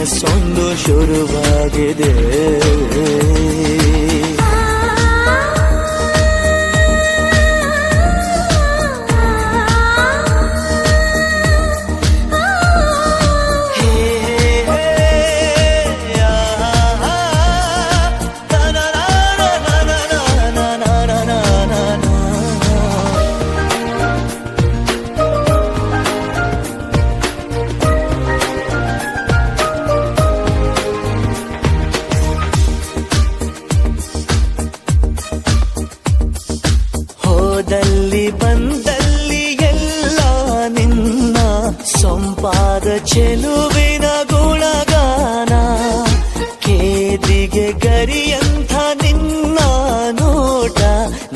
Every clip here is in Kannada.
ಕನಸೊಂದು ಶುರುವಾಗಿದೆ. ಹೋದಲ್ಲಿ ಬಂದಲ್ಲಿ ಎಲ್ಲ ನಿನ್ನ ಸೊಂಪಾದ ಚೆಲುವಿನ ಗುಣಗಾನ, ಕೇದಿಗೆ ಗರಿಯಂಥ ನಿನ್ನ ನೋಟ,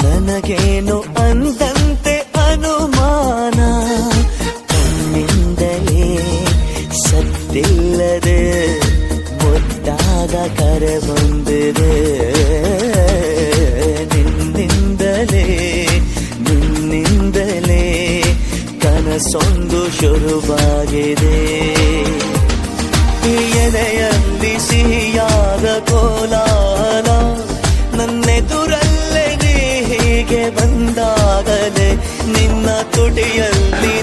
ನನಗೇನು ಅಂದಂತೆ ಅನುಮಾನ. ಕಣ್ಣಿಂದಲೇ ಸತ್ತಿಲ್ಲದೆ ಮುದ್ದಾದ ಕರೆ ಬಂದಿದೆ. ನಿನ್ನಿಂದಲೇ ಕನಸೊಂದು ಶುರುವಾಗಿದೆ. ಎದೆಯಲ್ಲಿ ಸಿಹಿಯಾದ ಕೋಲಾಲ, ನನ್ನೆದುರಲ್ಲೇ ನೀ ಹೀಗೆ ಬಂದಾಗಲೇ ನಿನ್ನ ತುಟಿಯಲ್ಲಿ